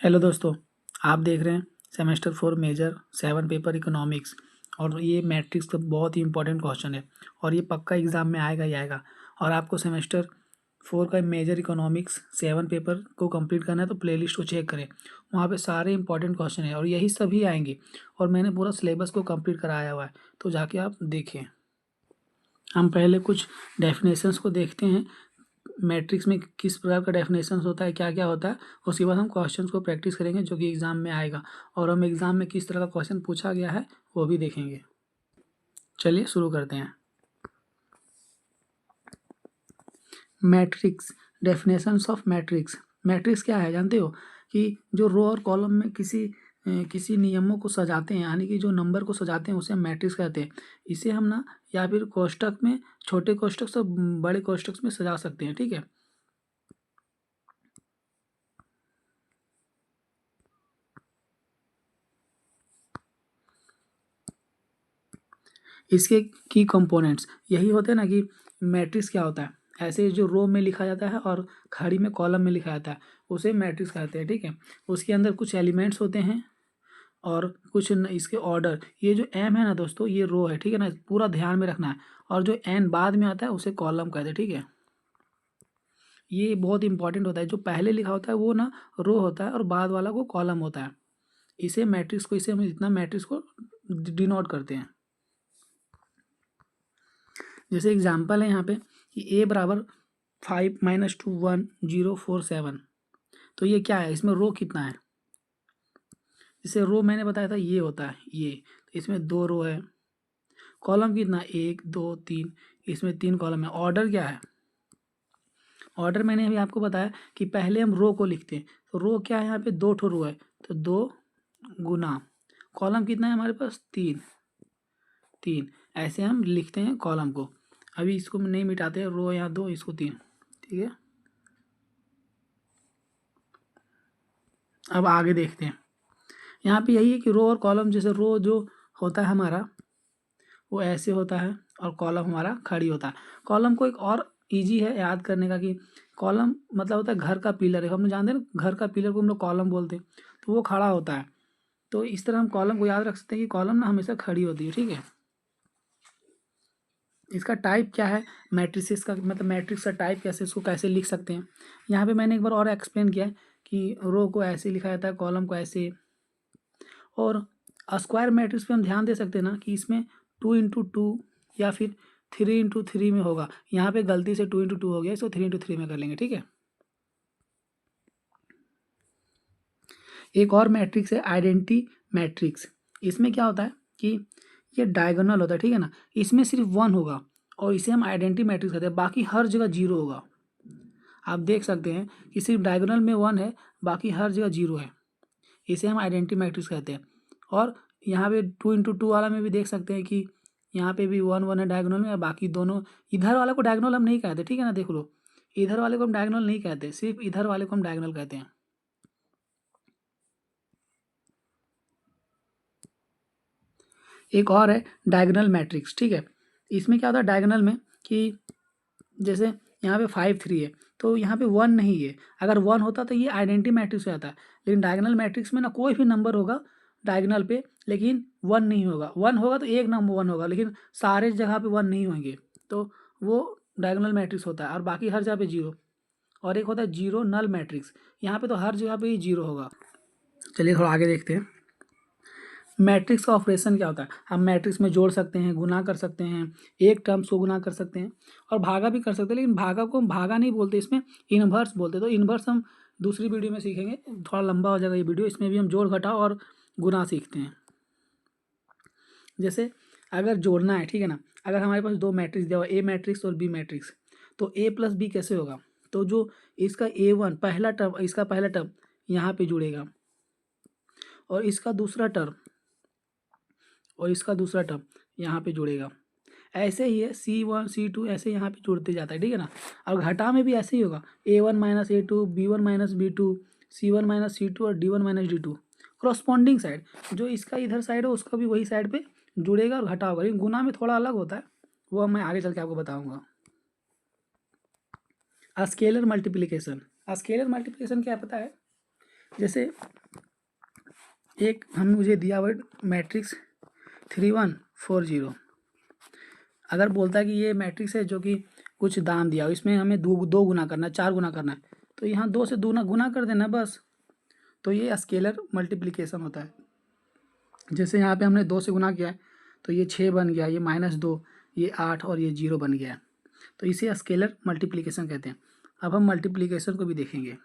Hello दोस्तों, आप देख रहे हैं सेमेस्टर 4 मेजर 7 पेपर इकोनॉमिक्स। और ये मैट्रिक्स का बहुत ही इंपॉर्टेंट क्वेश्चन है और ये पक्का एग्जाम में आएगा ही आएगा। और आपको सेमेस्टर 4 का मेजर इकोनॉमिक्स 7 पेपर को कंप्लीट करना है तो प्लेलिस्ट को चेक करें, वहाँ पे सारे इंपॉर्टेंट क्वेश्चन है और यही सभी आएंगे। और मैंने पूरा सिलेबस को कंप्लीट कराया हुआ है, तो जाके आप देखें। हम पहले कुछ डेफिनेशंस को देखते हैं, मैट्रिक्स में किस प्रकार का डेफिनेशंस होता है, क्या क्या होता है। उसके बाद हम क्वेश्चंस को प्रैक्टिस करेंगे जो कि एग्जाम में आएगा, और हम एग्जाम में किस तरह का क्वेश्चन पूछा गया है वो भी देखेंगे। चलिए शुरू करते हैं। Matrix, definitions of matrix. Matrix क्या है जानते हो? कि जो रो और कॉलम में किसी नियमों को सजाते हैं, यानी कि जो नंबर को सजाते हैं उसे हम मैट्रिक्स कहते हैं। इसे हम ना या फिर कोष्टक में, छोटे कोष्टक से बड़े कोष्टक में सजा सकते हैं, ठीक है। इसके की कंपोनेंट्स यही होते हैं ना, कि मैट्रिक्स क्या होता है, ऐसे जो रो में लिखा जाता है और खड़ी में कॉलम में लिखा जाता है उसे मैट्रिक्स कहते हैं, ठीक है। उसके अंदर कुछ एलिमेंट्स होते हैं और कुछ इसके ऑर्डर। ये जो एम है ना दोस्तों, ये रो है, ठीक है ना, पूरा ध्यान में रखना है। और जो एन बाद में आता है उसे कॉलम कहते हैं, ठीक है। ये बहुत इंपॉर्टेंट होता है, जो पहले लिखा होता है वो ना रो होता है और बाद वाला को कॉलम होता है। इसे हम इतना मैट्रिक्स को डिनोट करते हैं। जैसे एग्जाम्पल है यहाँ पे कि ए बराबर 5-2 1 0 4 7। तो ये क्या है, इसमें रो कितना है? जैसे रो मैंने बताया था ये होता है ये, तो इसमें 2 रो है। कॉलम कितना, 1 2 3, इसमें 3 कॉलम है। ऑर्डर क्या है? ऑर्डर मैंने अभी आपको बताया कि पहले हम रो को लिखते हैं, तो रो क्या है, यहाँ पे 2 रो है, तो 2 गुना कॉलम कितना है हमारे पास, 3 3। ऐसे हम लिखते हैं कॉलम को। अभी इसको नहीं मिटाते, रो यहाँ 2, इसको 3, ठीक है। अब आगे देखते हैं। यहाँ पे यही है कि रो और कॉलम, जैसे रो जो होता है हमारा वो ऐसे होता है और कॉलम हमारा खड़ी होता है। कॉलम को एक और इजी है याद करने का, कि कॉलम मतलब होता है घर का पिलर है। हम लोग जानते हैं ना, घर का पिलर को हम लोग कॉलम बोलते हैं, तो वो खड़ा होता है। तो इस तरह हम कॉलम को याद रख सकते हैं कि कॉलम ना हमेशा खड़ी होती है, ठीक है। इसका टाइप क्या है, मैट्रिसेस का मतलब मैट्रिक्स का टाइप कैसे, इसको कैसे लिख सकते हैं। यहाँ पे मैंने एक बार और एक्सप्लेन किया है कि रो को ऐसे लिखा जाता है, कॉलम को ऐसे। और स्क्वायर मैट्रिक्स पे हम ध्यान दे सकते हैं ना, कि इसमें 2 × 2 या फिर 3 × 3 में होगा। यहाँ पे गलती से 2 × 2 हो गया, इसको 3 × 3 में कर लेंगे, ठीक है। एक और मैट्रिक्स है आइडेंटिटी मैट्रिक्स। इसमें क्या होता है कि ये डायगोनल होता है, ठीक है ना। इसमें सिर्फ 1 होगा और इसे हम आइडेंटिटी मैट्रिक्स कहते हैं। बाकी हर जगह 0 होगा। आप देख सकते हैं कि सिर्फ डायगोनल में 1 है, बाकी हर जगह 0 है। इसे हम आइडेंटिटी मैट्रिक्स कहते हैं। और यहाँ पे 2 × 2 वाला में भी देख सकते हैं कि यहाँ पे भी 1 1 है डायगोनल में, और बाकी दोनों, इधर वाले को डायगोनल हम नहीं कहते, ठीक है ना। देख लो, इधर वाले को हम डायगोनल नहीं कहते, सिर्फ इधर वाले को हम डायगोनल कहते हैं। एक और है डायगोनल मैट्रिक्स, ठीक है। इसमें क्या होता है डायगोनल में, कि जैसे यहाँ पे 5 3 है, तो यहाँ पे 1 नहीं है। अगर 1 होता तो ये आइडेंटिटी मैट्रिक्स हो जाता है। लेकिन डायगोनल मैट्रिक्स में ना कोई भी नंबर होगा डायगोनल पे, लेकिन 1 नहीं होगा। 1 होगा तो एक नंबर 1 होगा, लेकिन सारे जगह पे 1 नहीं होंगे, तो वो डायगोनल मैट्रिक्स होता है। और बाकी हर जगह पे 0। और एक होता है जीरो नल मैट्रिक्स, यहाँ पे तो हर जगह पे ही 0 होगा। चलिए थोड़ा आगे देखते हैं। मैट्रिक्स का ऑपरेशन क्या होता है? हम मैट्रिक्स में जोड़ सकते हैं, गुना कर सकते हैं, एक टर्म्स को गुना कर सकते हैं और भागा भी कर सकते हैं। लेकिन भागा को हम भागा नहीं बोलते, इसमें इन्वर्स बोलते हैं। तो इन्वर्स हम दूसरी वीडियो में सीखेंगे, थोड़ा लंबा हो जाएगा ये वीडियो। इसमें भी हम जोड़ घटाव और गुना सीखते हैं। जैसे अगर जोड़ना है, ठीक है ना, अगर हमारे पास 2 मैट्रिक्स दिया हुआ, ए मैट्रिक्स और बी मैट्रिक्स, तो ए प्लस बी कैसे होगा? तो जो इसका A1 पहला टर्म, इसका पहला टर्म यहाँ पे जुड़ेगा, और इसका दूसरा टर्म यहाँ पे जुड़ेगा। ऐसे ही है C1 C2, ऐसे यहाँ पे जुड़ते जाता है, ठीक है ना। और घटा में भी ऐसे ही होगा, A1 - A2, B1 - B2, C1 - C2 और D1 - D2। क्रॉसपॉन्डिंग साइड, जो इसका इधर साइड है उसका भी वही साइड पे जुड़ेगा और घटा होगा। लेकिन गुना में थोड़ा अलग होता है, वो मैं आगे चल के आपको बताऊंगा। स्केलर मल्टीप्लिकेशन, स्केलर मल्टीप्लिकेशन क्या पता है? जैसे एक मुझे दिया हुआ मैट्रिक्स 3140, अगर बोलता है कि ये मैट्रिक्स है जो कि कुछ दाम दिया हो, इसमें हमें दो गुना करना है, 4 गुना करना है, तो यहाँ 2 से गुना कर देना बस। तो ये स्केलर मल्टीप्लिकेशन होता है। जैसे यहाँ पे हमने 2 से गुना किया है तो ये 6 बन गया, ये -2, ये 8 और ये 0 बन गया। तो इसे स्केलर मल्टीप्लिकेशन कहते हैं। अब हम मल्टीप्लिकेशन को भी देखेंगे।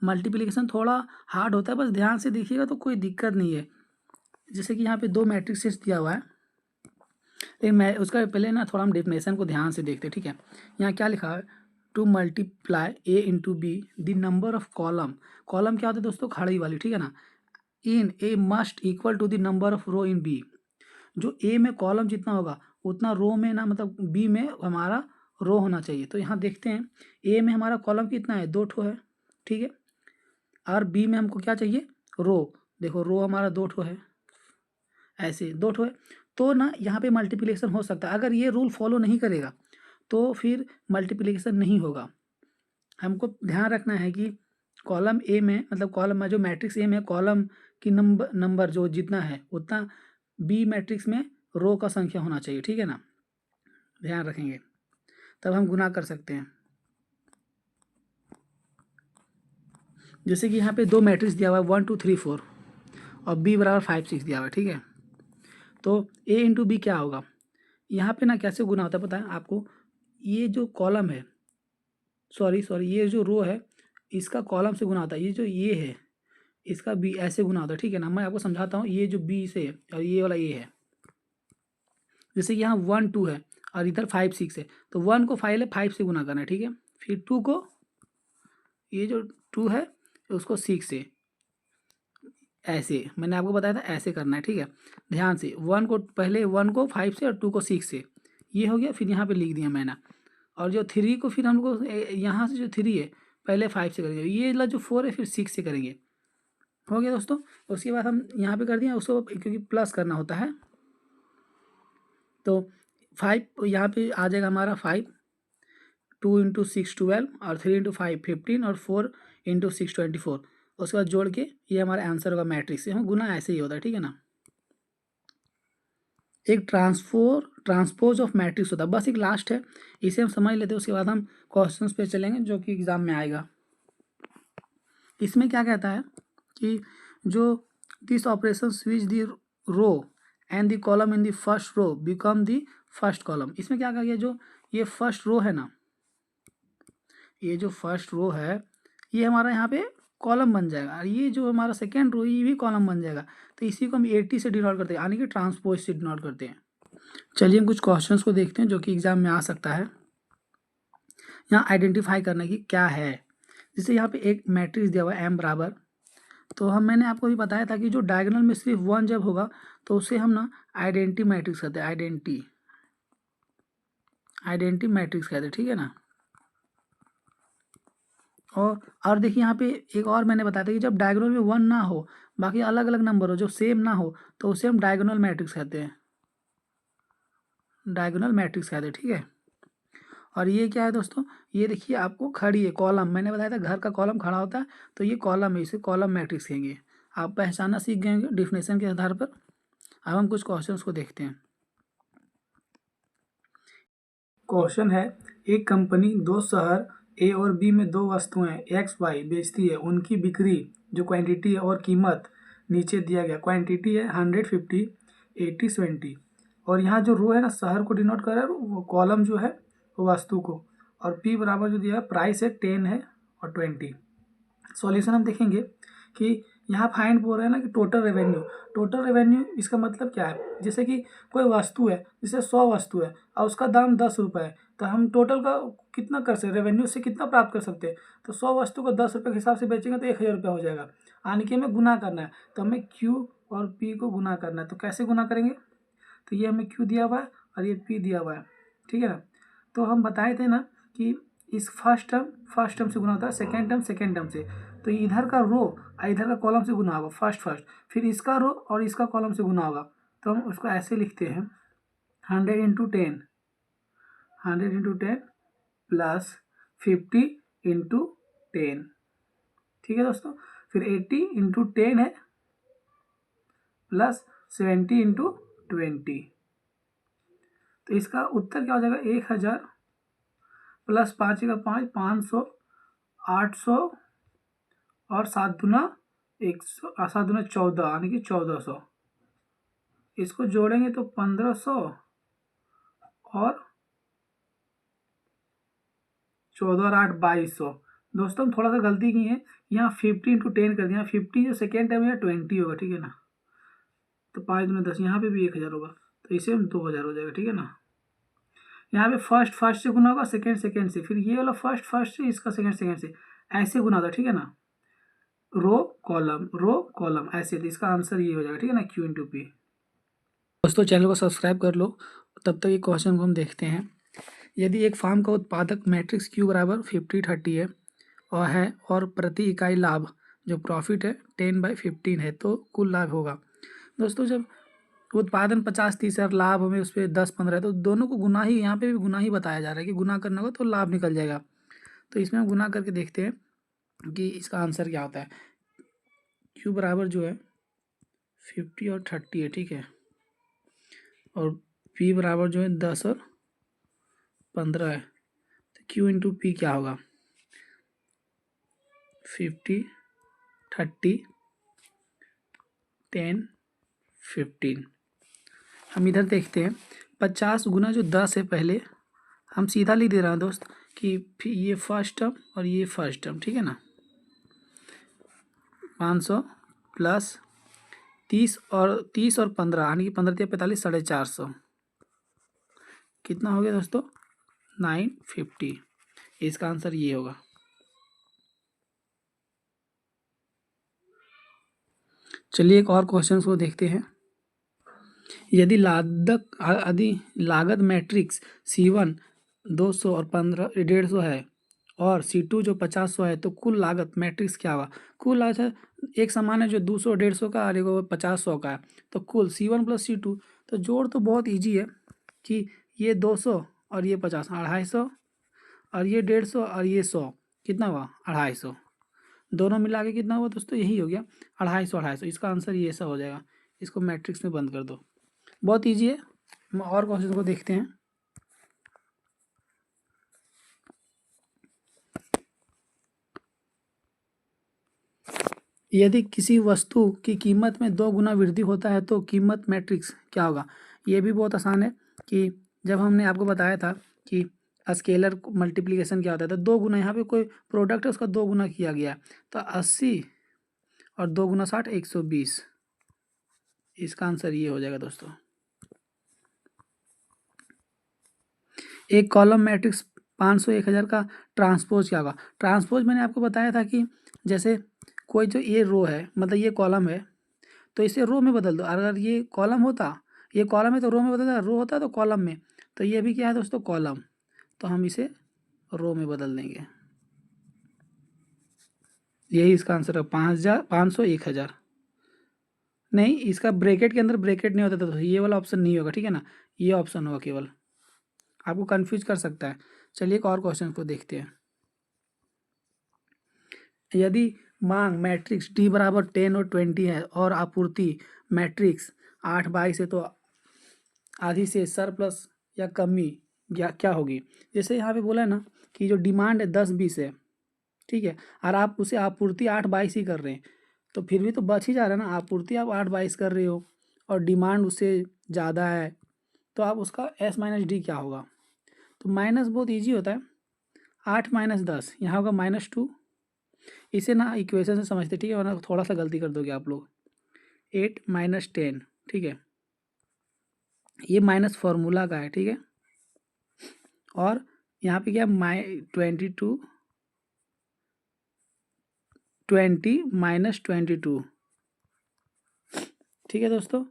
मल्टीप्लिकेशन थोड़ा हार्ड होता है, बस ध्यान से देखिएगा तो कोई दिक्कत नहीं है। जैसे कि यहाँ पे 2 मैट्रिक्सेस दिया हुआ है, लेकिन मैं उसका पहले ना थोड़ा हम डेफिनेशन को ध्यान से देखते हैं, ठीक है। यहाँ क्या लिखा है, to multiply A into B the number of column. Column क्या होता है दोस्तों, खड़ी वाली, ठीक है ना। In A must equal to the number of row in B. जो ए में कॉलम जितना होगा उतना रो में ना, मतलब बी में हमारा रो होना चाहिए। तो यहाँ देखते हैं ए में हमारा कॉलम कितना है, 2 ठो है, ठीक है। और बी में हमको क्या चाहिए, रो। देखो रो हमारा 2 ठो है, ऐसे 2 ठो है। तो ना यहाँ पे मल्टीप्लिकेशन हो सकता है। अगर ये रूल फॉलो नहीं करेगा तो फिर मल्टीप्लिकेशन नहीं होगा। हमको ध्यान रखना है कि कॉलम ए में, मतलब कॉलम में जो मैट्रिक्स ए में कॉलम की नंबर जो जितना है उतना बी मैट्रिक्स में रो का संख्या होना चाहिए, ठीक है ना। ध्यान रखेंगे तब हम गुना कर सकते हैं। जैसे कि यहाँ पे 2 मैट्रिक्स दिया हुआ है 1 2 3 4 और बी बराबर 5 6 दिया हुआ है, ठीक है। तो ए इंटू बी क्या होगा, यहाँ पे ना कैसे गुना होता है पता है आपको। ये जो कॉलम है, सॉरी ये जो रो है इसका कॉलम से गुना होता है। ये जो ये है इसका बी ऐसे गुना होता है, ठीक है ना। मैं आपको समझाता हूँ। ये जो बी से है और ये वाला ए है, जैसे कि यहाँ 1 2 है और इधर 5 6 है, तो 1 को 5 से गुना करना है, ठीक है। फिर 2 को, ये जो 2 है उसको 6 से, ऐसे मैंने आपको बताया था ऐसे करना है, ठीक है। ध्यान से 1 को पहले 1 को 5 से और 2 को 6 से, ये हो गया। फिर यहाँ पे लिख दिया मैंने। और जो 3 को फिर हमको यहाँ से जो 3 है पहले 5 से करेंगे, ये वाला जो 4 है फिर 6 से करेंगे। हो गया दोस्तों। उसके बाद हम यहाँ पे कर दिए उसको, क्योंकि प्लस करना होता है। तो 5 यहाँ पे आ जाएगा हमारा 5, 2 इंटू 6 12 और 3 इंटू 5 15 और 4 इंटू 6 24। उसके बाद जोड़ के ये हमारा आंसर होगा मैट्रिक्स से। हम गुना ऐसे ही होता है, ठीक है ना। एक ट्रांसपोज ऑफ मैट्रिक्स होता है, बस एक लास्ट है, इसे हम समझ लेते हैं। उसके बाद हम क्वेश्चंस पे चलेंगे जो कि एग्जाम में आएगा। इसमें क्या कहता है कि जो this operation switch the row and the column in the first row become the first column. इसमें क्या कहा गया, जो ये फर्स्ट रो है ना, ये जो फर्स्ट रो है ये हमारा यहाँ पे कॉलम बन जाएगा, और ये जो हमारा सेकेंड रो ये भी कॉलम बन जाएगा। तो इसी को हम 80 से डिनोट करते हैं, यानी कि ट्रांसपोज से डिनोट करते हैं। चलिए हम कुछ क्वेश्चंस को देखते हैं जो कि एग्जाम में आ सकता है। यहाँ आइडेंटिफाई करने की क्या है। जैसे यहाँ पे एक मैट्रिक्स दिया हुआ है m बराबर, तो मैंने आपको भी बताया था कि जो डायगोनल में सिर्फ 1 जब होगा तो उसे हम ना आइडेंटिटी मैट्रिक्स कहते हैं, आइडेंटिटी मैट्रिक्स कहते हैं, ठीक है ना। और देखिए यहाँ पे एक और मैंने बताया था कि जब डायगोनल में 1 ना हो, बाकी अलग अलग नंबर हो जो सेम ना हो, तो उसे हम डायगोनल मैट्रिक्स कहते हैं, डायगोनल मैट्रिक्स कहते हैं, ठीक है। और ये क्या है दोस्तों, ये देखिए आपको खड़ी है कॉलम, मैंने बताया था घर का कॉलम खड़ा होता है, तो ये कॉलम है, इसे कॉलम मैट्रिक्स कहेंगे। आप पहचानना सीख गए होंगे डिफिनेशन के आधार पर। अब हम कुछ क्वेश्चंस को देखते हैं। क्वेश्चन है, एक कंपनी 2 शहर ए और बी में 2 वस्तुएं एक्स वाई बेचती है। उनकी बिक्री जो क्वांटिटी है और कीमत नीचे दिया गया। क्वांटिटी है 150, 80, 70। और यहाँ जो रो है ना शहर को डिनोट कर रहा है, वो कॉलम जो है वो वस्तु को। और पी बराबर जो दिया है प्राइस है 10 है और 20। सॉल्यूशन हम देखेंगे कि यहाँ फाइंड बोल रहे हैं ना कि टोटल रेवेन्यू इसका मतलब क्या है। जैसे कि कोई वस्तु है, जैसे 100 वस्तु है और उसका दाम 10 रुपये है, तो हम टोटल का कितना कर सकते, रेवेन्यू से कितना प्राप्त कर सकते हैं। तो 100 वस्तु को 10 रुपये के हिसाब से बेचेंगे तो 1000 रुपया हो जाएगा। यानी कि हमें गुना करना है, तो हमें क्यू और पी को गुना करना है। तो कैसे गुना करेंगे, तो ये हमें क्यू दिया हुआ है और ये पी दिया हुआ है, ठीक है ना। तो हम बताए थे ना कि इस फर्स्ट टर्म से गुना होता है, सेकेंड टर्म से। तो इधर का रो और इधर का कॉलम से गुना होगा फर्स्ट, फिर इसका रो और इसका कॉलम से गुना होगा। तो हम उसको ऐसे लिखते हैं 100 इंटू 10, 100 इंटू 10 प्लस 50 इंटू 10, ठीक है दोस्तों। फिर 80 इंटू 10 है प्लस 70 इंटू 20। तो इसका उत्तर क्या हो जाएगा, 1000 प्लस 5 का 5, 500, 800 और 7 दूना 100, 7 दूना 14 यानी कि 1400। इसको जोड़ेंगे तो 1500 और 14 और 8 2200। दोस्तों हम थोड़ा सा गलती की है, यहाँ 50 इंटू 10 कर दिया। 50 जो सेकेंड टाइम है 20 होगा, ठीक है ना। तो 5 दूना 10, यहाँ पे भी 1000 होगा, तो इसे हम 2000 हो जाएगा, ठीक है ना। यहाँ पे फर्स्ट से गुना होगा, सेकेंड से, फिर ये वाला फर्स्ट से, इसका सेकेंड से, ऐसे गुना होगा, ठीक है ना। रो कॉलम ऐसे, तो इसका आंसर ये हो जाएगा, ठीक है ना, Q इंटू पी। दोस्तों चैनल को सब्सक्राइब कर लो, तब तक ये क्वेश्चन को हम देखते हैं। यदि एक फार्म का उत्पादक मैट्रिक्स Q बराबर 50/30 है और प्रति इकाई लाभ जो प्रॉफिट है 10/15 है, तो कुल लाभ होगा। दोस्तों जब उत्पादन 50-30 है, लाभ हमें उस पर 10-15 है, तो दोनों को गुना ही, यहाँ पे भी गुना ही बताया जा रहा है कि गुना करना होगा तो लाभ निकल जाएगा। तो इसमें हम गुना करके देखते हैं कि इसका आंसर क्या होता है। Q बराबर जो है 50 और 30 है, ठीक है, और P बराबर जो है 10 और 15 है। तो Q इंटू पी क्या होगा, 50, 30, 10, 15। हम इधर देखते हैं 50 गुना जो 10 है, पहले हम सीधा लिख दे रहे हैं दोस्त कि ये फर्स्ट टर्म और ये फर्स्ट टर्म, ठीक है ना। 500 प्लस 30 और 15 यानी कि 15 या 45, 450। कितना हो गया दोस्तों, 950। इसका आंसर ये होगा। चलिए एक और क्वेश्चन को देखते हैं। यदि लागत मैट्रिक्स C1 200 और 150 है और C2 जो 50 है, तो कुल लागत मैट्रिक्स क्या होगा। कुल लागत एक समान है, जो 200 150 का और एक 50 का है, तो कुल C1 प्लस C2। तो जोड़ तो बहुत इजी है कि ये 200 और ये 50, 250, और ये 150 और ये 100, कितना हुआ 250। दोनों मिला के कितना हुआ दोस्तों, यही हो गया 250। इसका आंसर ये ऐसा हो जाएगा। इसको मैट्रिक्स में बंद कर दो, बहुत ईजी है। हम और क्वेश्चन को देखते हैं। यदि किसी वस्तु की कीमत में 2 गुना वृद्धि होता है तो कीमत मैट्रिक्स क्या होगा। ये भी बहुत आसान है कि जब हमने आपको बताया था कि स्केलर मल्टीप्लिकेशन क्या होता है, तो 2 गुना, यहाँ पे कोई प्रोडक्ट है उसका 2 गुना किया गया, तो 80 और 2 गुना 60, 120। इसका आंसर ये हो जाएगा दोस्तों। एक कॉलम मैट्रिक्स 500 1000 का ट्रांसपोज क्या होगा। ट्रांसपोज मैंने आपको बताया था कि जैसे कोई जो ये रो है, मतलब ये कॉलम है, तो इसे रो में बदल दो। अगर ये कॉलम होता, ये कॉलम है तो रो में बदल दो, रो होता तो कॉलम में, तो ये भी क्या है दोस्तों, कॉलम, तो हम इसे रो में बदल देंगे। यही इसका आंसर है 5000, 500, 1000। नहीं, इसका ब्रैकेट के अंदर ब्रैकेट नहीं होता, तो ये वाला ऑप्शन नहीं होगा, ठीक है ना, ये ऑप्शन होगा केवल, आपको कंफ्यूज कर सकता है। चलिए एक और क्वेश्चन को देखते हैं। यदि मांग मैट्रिक्स D बराबर 10 और 20 है और आपूर्ति मैट्रिक्स 8/22 है, तो आधी से सरप्लस या कमी क्या होगी। जैसे यहाँ पे बोला है ना कि जो डिमांड है 10-20 है, ठीक है, और आप उसे आपूर्ति 8/22 ही कर रहे हैं, तो फिर भी तो बच ही जा रहा है ना। आपूर्ति आप 8/22 कर रहे हो और डिमांड उससे ज़्यादा है, तो आप उसका S-D क्या होगा। तो माइनस बहुत ईजी होता है, 8 - 10, यहाँ होगा -2। इसे ना इक्वेशन से समझते, ठीक है, वरना थोड़ा सा गलती कर दोगे आप लोग। 8 - 10, ठीक है, ये माइनस फॉर्मूला का है, ठीक है, और यहाँ पे क्या 22, 20 - 22, ठीक है दोस्तों,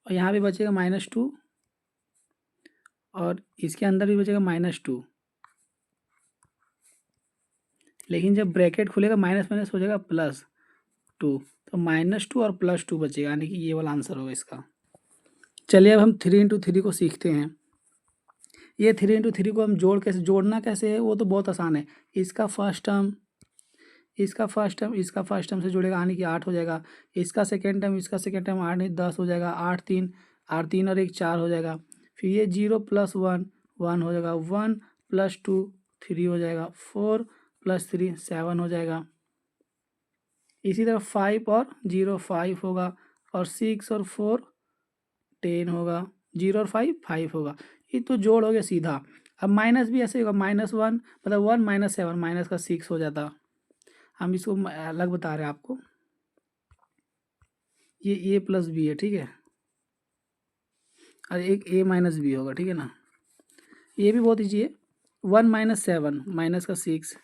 और यहाँ पे बचेगा -2 और इसके अंदर भी बचेगा -2, लेकिन जब ब्रैकेट खुलेगा माइनस माइनस हो जाएगा +2, तो -2 और +2 बचेगा, यानी कि ये वाला आंसर होगा इसका। चलिए अब हम 3 × 3 को सीखते हैं। ये 3 × 3 को हम जोड़ना कैसे है, वो तो बहुत आसान है। इसका फर्स्ट टर्म, इसका फर्स्ट टर्म से जुड़ेगा यानी कि 8 हो जाएगा। इसका सेकेंड टर्म 8 नहीं 10 हो जाएगा। 8 3 और 1 4 हो जाएगा। फिर ये 0 + 1 1 हो जाएगा। 1 + 2 3 हो जाएगा। 4 + 3 7 हो जाएगा। इसी तरह 5 और 0 5 होगा और 6 और 4 10 होगा। 0 और 5 5 होगा। ये तो जोड़ हो गया सीधा। अब माइनस भी ऐसे होगा। -1 मतलब 1 - 7 माइनस का 6 हो जाता। हम इसको अलग बता रहे हैं आपको। ये a + b है, ठीक है, और एक a - b होगा, ठीक है ना। ये भी बहुत ईजी है। 1 - 7 माइनस का 6,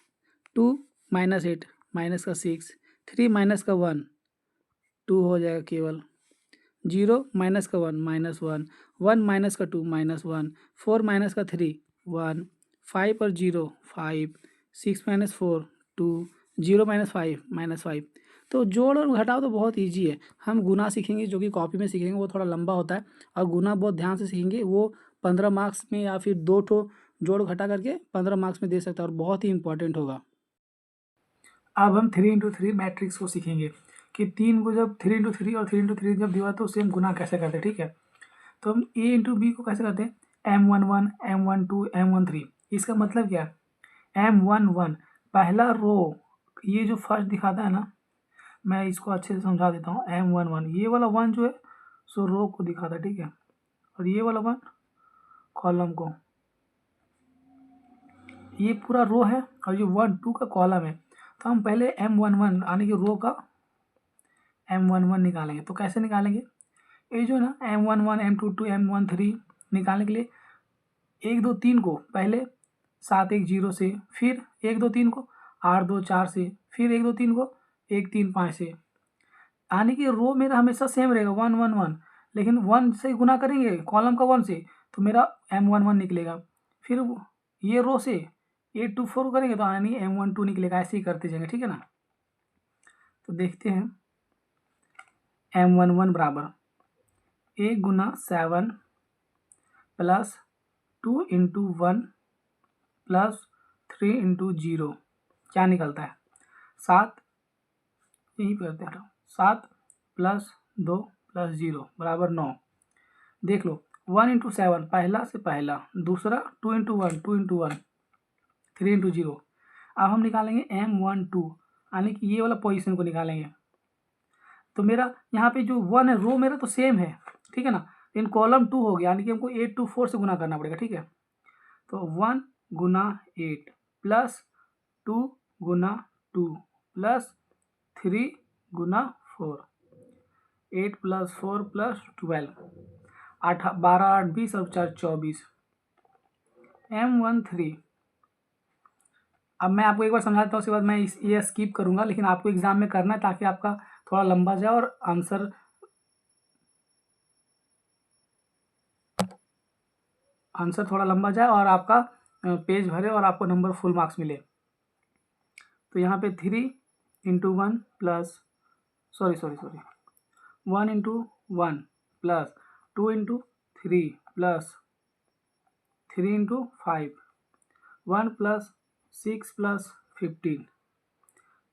2 - 8 माइनस का 6, 3 माइनस का 1 2 हो जाएगा केवल। 0 माइनस का 1 -1, 1 माइनस का 2 -1, 4 माइनस का 3 1, 5 और 0 5, 6 - 4 2, 0 - 5 -5। तो जोड़ और घटाव तो बहुत इजी है। हम गुना सीखेंगे जो कि कॉपी में सीखेंगे, वो थोड़ा लंबा होता है, और गुना बहुत ध्यान से सीखेंगे, वो 15 मार्क्स में या फिर 2 ठो जोड़ घटा करके 15 मार्क्स में दे सकता है और बहुत ही इंपॉर्टेंट होगा। अब हम 3 × 3 मैट्रिक्स को सीखेंगे कि 3 को जब 3 × 3 और 3 × 3 जब दिया तो सेम गुना कैसे करते हैं, ठीक है। तो हम a × b को कैसे करते हैं, M11 M12 M13। इसका मतलब क्या है, M11 पहला रो, ये जो फर्स्ट दिखाता है ना, मैं इसको अच्छे से समझा देता हूँ। M11 ये वाला 1 जो है सो रो को दिखाता है, ठीक है, और ये वाला 1 कॉलम को। ये पूरा रो है और ये 1 2 का कॉलम है। तो हम पहले M11 यानी कि रो का M11 निकालेंगे। तो कैसे निकालेंगे, ये जो है ना M11 M22 M13 निकालने के लिए 1 2 3 को पहले 7 1 0 से, फिर 1 2 3 को 8 2 4 से, फिर 1 2 3 को 1 3 5 से। यानी कि रो मेरा हमेशा सेम रहेगा 1 1 1, लेकिन 1 से गुना करेंगे कॉलम का 1 से तो मेरा M11 निकलेगा। फिर ये रो से 8 2 4 करेंगे तो यानी M12 निकलेगा। ऐसे ही करते जाएंगे, ठीक है ना। तो देखते हैं M11 बराबर 1 × 7 + 2 × 1 + 3 × 0 क्या निकलता है, 7, यहीं पे करते हैं, 7 + 2 + 0 बराबर 9। देख लो 1 × 7 पहला से पहला, दूसरा 2 × 1 2 × 1 3 × 0। अब हम निकालेंगे M12 यानी कि ये वाला पोजीशन को निकालेंगे। तो मेरा यहाँ पे जो 1 है रो मेरा तो सेम है, ठीक है ना, लेकिन कॉलम 2 हो गया यानी कि हमको 8 2 4 से गुना करना पड़ेगा, ठीक है। तो 1 × 8 + 2 × 2 + 3 × 4, 8 + 4 + 12 12 8 20 और 4 24 M13। अब मैं आपको एक बार समझाता हूँ, उसके बाद मैं ये स्किप करूँगा, लेकिन आपको एग्जाम में करना है ताकि आपका थोड़ा लंबा जाए और आंसर थोड़ा लंबा जाए और आपका पेज भरे और आपको नंबर फुल मार्क्स मिले। तो यहाँ पे 3 × 1 प्लस 1 × 1 प्लस 2 × 3 प्लस 3 × 5 1 + 6 + 15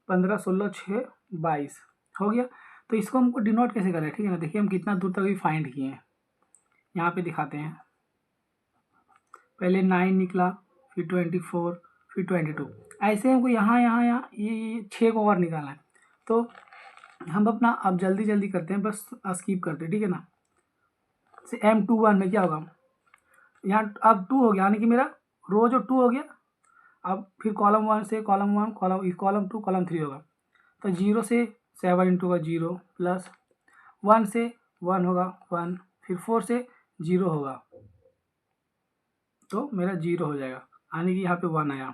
15 16 6 22 हो गया। तो इसको हमको डिनोट कैसे करें, ठीक है ना। देखिए हम कितना दूर तक भी फाइंड किए हैं, यहाँ पे दिखाते हैं। पहले 9 निकला, फिर 24, फिर 22, ऐसे हमको यहाँ यहाँ यहाँ ये 6 को और निकालना है। तो हम अपना अब जल्दी जल्दी करते हैं, बस स्किप करते हैं, ठीक है ना। से M21 में क्या होगा, यहाँ अब 2 हो गया यानी कि मेरा रो जो 2 हो गया। अब फिर कॉलम 1 से कॉलम 1 कॉलम 2 कॉलम 3 होगा। तो 0 से 7 × 0 प्लस 1 से 1 होगा 1, फिर 4 से 0 होगा तो मेरा 0 हो जाएगा यानी कि यहाँ पे 1 आया।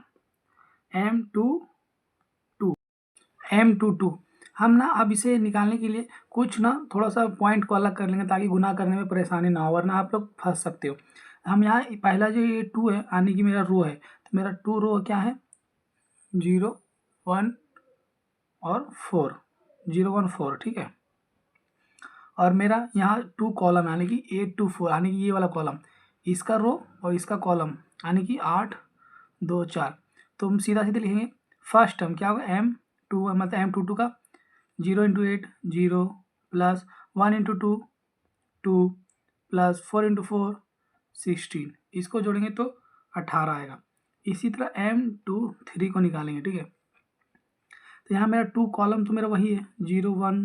M22 हम ना अब इसे निकालने के लिए कुछ ना थोड़ा सा पॉइंट को अलग कर लेंगे ताकि गुना करने में परेशानी ना हो, वरना आप लोग फंस सकते हो। हम यहाँ पहला जो ये 2 है यानी कि मेरा रो है, तो मेरा 2 रो क्या है 0 1 और 4 0 1 4, ठीक है। और मेरा यहाँ 2 कॉलम यानी कि 8 2 4 यानी कि ये वाला कॉलम, इसका रो और इसका कॉलम यानी कि 8 2 4। तो हम सीधा सीधे लिखेंगे फर्स्ट टर्म क्या होगा 2 मतलब m22 का 0 into 8 0 plus 1 into 2 2 plus 4 into 4 16, इसको जोड़ेंगे तो 18 आएगा। इसी तरह m23 को निकालेंगे, ठीक है। तो यहाँ मेरा 2 कॉलम तो मेरा वही है 0 1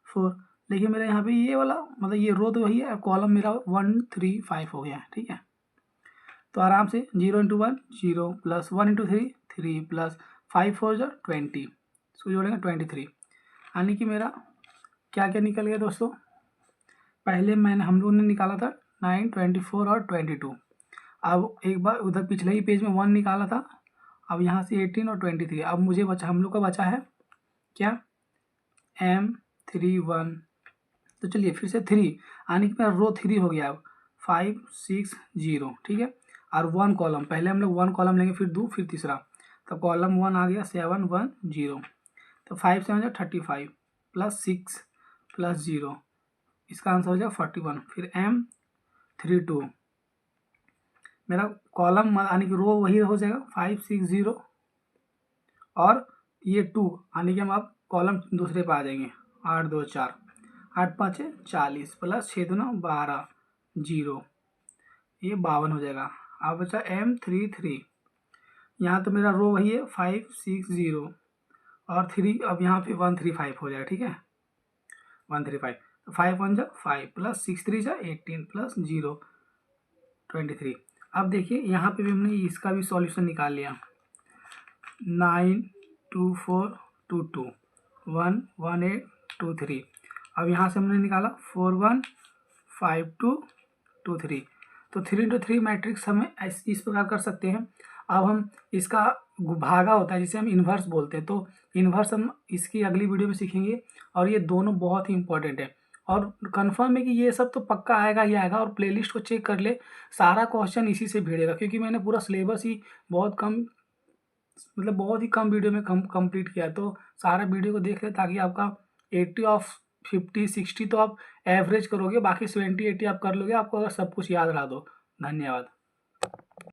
4, लेकिन मेरा यहाँ पे ये वाला मतलब ये रो तो वही है, कॉलम मेरा 1 3 5 हो गया है, ठीक है। तो आराम से 0 इंटू 1 0 प्लस 1 इंटू 3 3 प्लस 5 4 जो 20, इसको जोड़ेंगे 23, यानी कि मेरा क्या क्या निकल गया दोस्तों। पहले हम लोगों ने निकाला था 9 24 और 22। अब एक बार उधर पिछले ही पेज में 1 निकाला था, अब यहाँ से 18 और 23। अब मुझे बचा, हम लोग का बचा है क्या m31। तो चलिए फिर से 3, यानी कि मेरा रो 3 हो गया अब 5 6 0, ठीक है। और 1 कॉलम, पहले हम लोग 1 कॉलम लेंगे फिर 2 फिर तीसरा, तो कॉलम 1 आ गया 7 1 0, तो 5 7 35 प्लस 6 प्लस 0, इसका आंसर हो जाएगा 41। फिर m32 मेरा कॉलम यानी कि रो वही हो जाएगा 5 6 0 और ये 2, यानी कि हम अब कॉलम दूसरे पे आ जाएंगे 8 2 4 8 5 40 प्लस 6 2 12 0, ये 52 हो जाएगा। अब बचा m33, यहाँ तो मेरा रो वही है 5 6 0 और 3, अब यहाँ पे 135 हो जाएगा, ठीक है 135, 5 1 जा 5 प्लस 6 3 जा 18 प्लस 0 23। अब देखिए यहाँ पे भी हमने इसका भी सॉल्यूशन निकाल लिया 9 2 4 2 2 1 1 8 2 3। अब यहाँ से हमने निकाला 4 1 5 2 2 3, तो 3 इंटू 3 मैट्रिक्स हमें इस प्रकार कर सकते हैं। अब हम इसका भागा होता है जिसे हम इन्वर्स बोलते हैं, तो इन्वर्स हम इसकी अगली वीडियो में सीखेंगे। और ये दोनों बहुत ही इंपॉर्टेंट है और कंफर्म है कि ये सब तो पक्का आएगा ही आएगा। और प्लेलिस्ट को चेक कर ले, सारा क्वेश्चन इसी से भिड़ेगा, क्योंकि मैंने पूरा सिलेबस ही बहुत कम मतलब बहुत ही कम वीडियो में कंप्लीट किया। तो सारा वीडियो को देख ले ताकि आपका 80 ऑफ 50 60 तो आप एवरेज करोगे, बाकी 70 80 आप कर लोगे, आपको अगर सब कुछ याद रहा तो। धन्यवाद।